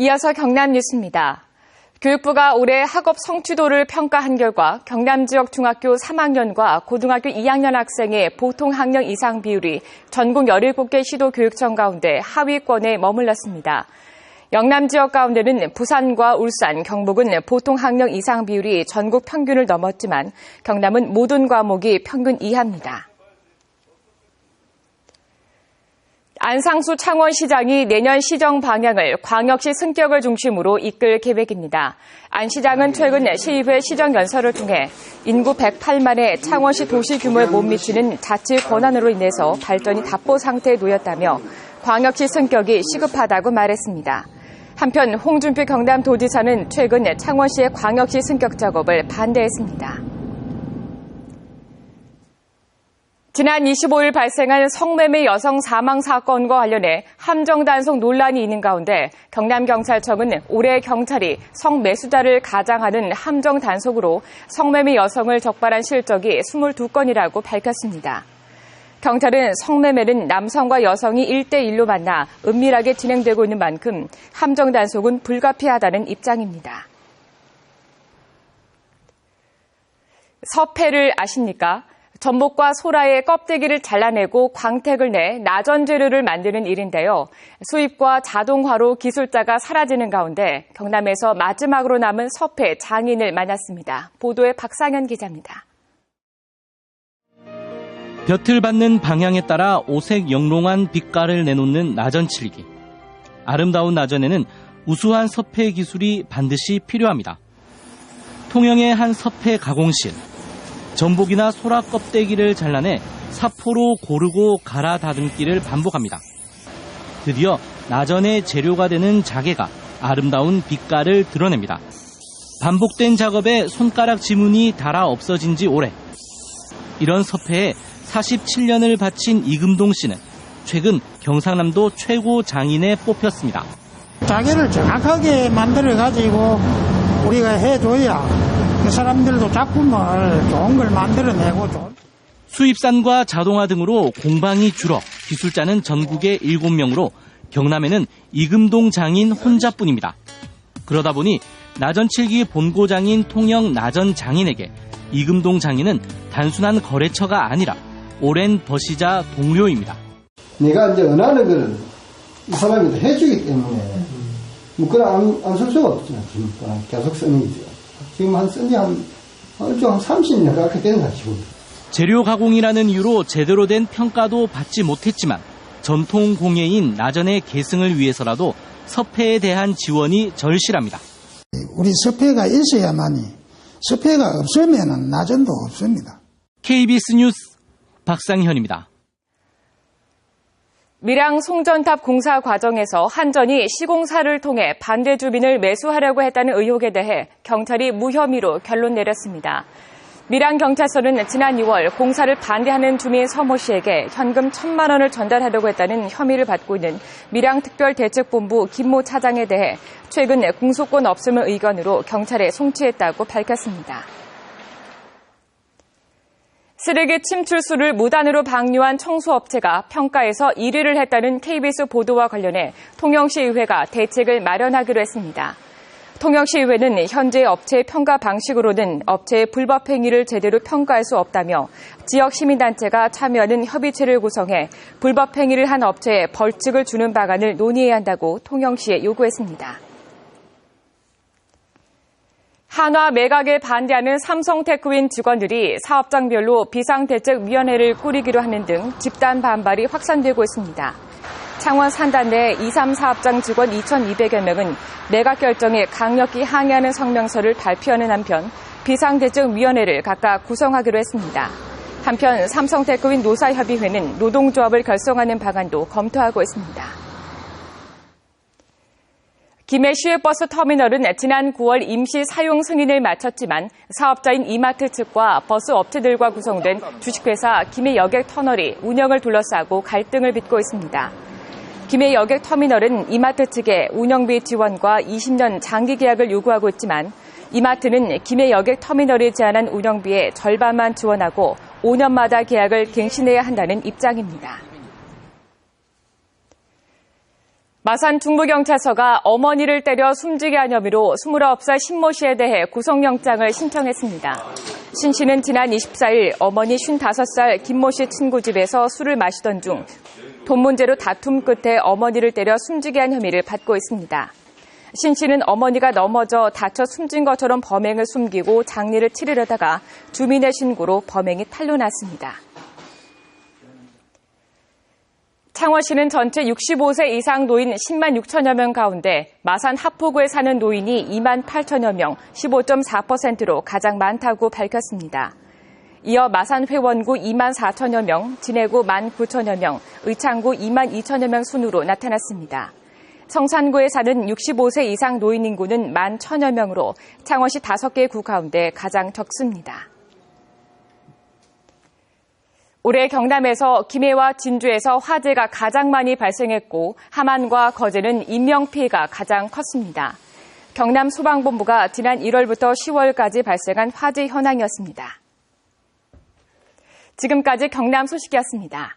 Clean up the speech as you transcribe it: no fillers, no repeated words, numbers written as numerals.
이어서 경남 뉴스입니다. 교육부가 올해 학업 성취도를 평가한 결과 경남 지역 중학교 3학년과 고등학교 2학년 학생의 보통 학력 이상 비율이 전국 17개 시도교육청 가운데 하위권에 머물렀습니다. 영남 지역 가운데는 부산과 울산, 경북은 보통 학력 이상 비율이 전국 평균을 넘었지만 경남은 모든 과목이 평균 이하입니다. 안상수 창원시장이 내년 시정 방향을 광역시 승격을 중심으로 이끌 계획입니다. 안 시장은 최근 시의회 시정연설을 통해 인구 108만의 창원시 도시 규모에 못 미치는 자치 권한으로 인해서 발전이 답보 상태에 놓였다며 광역시 승격이 시급하다고 말했습니다. 한편 홍준표 경남도지사는 최근 창원시의 광역시 승격 작업을 반대했습니다. 지난 25일 발생한 성매매 여성 사망 사건과 관련해 함정 단속 논란이 있는 가운데 경남경찰청은 올해 경찰이 성매수자를 가장하는 함정 단속으로 성매매 여성을 적발한 실적이 22건이라고 밝혔습니다. 경찰은 성매매는 남성과 여성이 1대1로 만나 은밀하게 진행되고 있는 만큼 함정 단속은 불가피하다는 입장입니다. 서패를 아십니까? 전복과 소라의 껍데기를 잘라내고 광택을 내 나전 재료를 만드는 일인데요. 수입과 자동화로 기술자가 사라지는 가운데 경남에서 마지막으로 남은 서패 장인을 만났습니다. 보도에 박상현 기자입니다. 볕을 받는 방향에 따라 오색 영롱한 빛깔을 내놓는 나전칠기. 아름다운 나전에는 우수한 서패 기술이 반드시 필요합니다. 통영의 한 서패 가공실. 전복이나 소라 껍데기를 잘라내 사포로 고르고 갈아 다듬기를 반복합니다. 드디어 나전의 재료가 되는 자개가 아름다운 빛깔을 드러냅니다. 반복된 작업에 손가락 지문이 닳아 없어진 지 오래. 이런 서패에 47년을 바친 이금동 씨는 최근 경상남도 최고 장인에 뽑혔습니다. 자개를 정확하게 만들어가지고 우리가 해줘야 그 사람들도 작품을 좋은 걸 만들어내고 수입산과 자동화 등으로 공방이 줄어 기술자는 전국에 7명으로 경남에는 이금동 장인 혼자뿐입니다. 그러다 보니 나전칠기 본고장인 통영 나전장인에게 이금동 장인은 단순한 거래처가 아니라 오랜 버시자 동료입니다. 내가 이제 원하는 걸 이 사람이 해주기 때문에 뭐 그런 안 쓸 수가 없죠. 계속 쓰는 거죠. 지금 쓴지 한 30년 가까이 되는 거야, 지금. 재료 가공이라는 이유로 제대로 된 평가도 받지 못했지만 전통 공예인 나전의 계승을 위해서라도 서패에 대한 지원이 절실합니다. 우리 서패가 있어야만이, 서패가 없으면 나전도 없습니다. KBS 뉴스 박상현입니다. 밀양 송전탑 공사 과정에서 한전이 시공사를 통해 반대 주민을 매수하려고 했다는 의혹에 대해 경찰이 무혐의로 결론 내렸습니다. 밀양경찰서는 지난 2월 공사를 반대하는 주민 서모 씨에게 현금 1,000만 원을 전달하려고 했다는 혐의를 받고 있는 밀양특별대책본부 김모 차장에 대해 최근 공소권 없음을 의견으로 경찰에 송치했다고 밝혔습니다. 쓰레기 침출수를 무단으로 방류한 청소업체가 평가에서 1위를 했다는 KBS 보도와 관련해 통영시의회가 대책을 마련하기로 했습니다. 통영시의회는 현재 업체의 평가 방식으로는 업체의 불법 행위를 제대로 평가할 수 없다며 지역 시민단체가 참여하는 협의체를 구성해 불법 행위를 한 업체에 벌칙을 주는 방안을 논의해야 한다고 통영시에 요구했습니다. 한화 매각에 반대하는 삼성테크윈 직원들이 사업장별로 비상대책위원회를 꾸리기로 하는 등 집단 반발이 확산되고 있습니다. 창원 산단 내 2, 3 사업장 직원 2,200여 명은 매각 결정에 강력히 항의하는 성명서를 발표하는 한편 비상대책위원회를 각각 구성하기로 했습니다. 한편 삼성테크윈 노사협의회는 노동조합을 결성하는 방안도 검토하고 있습니다. 김해 시외버스 터미널은 지난 9월 임시 사용 승인을 마쳤지만 사업자인 이마트 측과 버스 업체들과 구성된 주식회사 김해 여객 터널이 운영을 둘러싸고 갈등을 빚고 있습니다. 김해 여객 터미널은 이마트 측에 운영비 지원과 20년 장기 계약을 요구하고 있지만 이마트는 김해 여객 터미널이 제안한 운영비의 절반만 지원하고 5년마다 계약을 갱신해야 한다는 입장입니다. 마산 중부경찰서가 어머니를 때려 숨지게 한 혐의로 29살 신모 씨에 대해 구속영장을 신청했습니다. 신 씨는 지난 24일 어머니 55살 김모 씨 친구 집에서 술을 마시던 중 돈 문제로 다툼 끝에 어머니를 때려 숨지게 한 혐의를 받고 있습니다. 신 씨는 어머니가 넘어져 다쳐 숨진 것처럼 범행을 숨기고 장례를 치르려다가 주민의 신고로 범행이 탄로났습니다. 창원시는 전체 65세 이상 노인 10만 6천여 명 가운데 마산 하포구에 사는 노인이 2만 8천여 명, 15.4%로 가장 많다고 밝혔습니다. 이어 마산 회원구 2만 4천여 명, 진해구 1만 9천여 명, 의창구 2만 2천여 명 순으로 나타났습니다. 성산구에 사는 65세 이상 노인 인구는 1만 1천여 명으로 창원시 5개 구 가운데 가장 적습니다. 올해 경남에서 김해와 진주에서 화재가 가장 많이 발생했고 함안과 거제는 인명피해가 가장 컸습니다. 경남소방본부가 지난 1월부터 10월까지 발생한 화재 현황이었습니다. 지금까지 경남 소식이었습니다.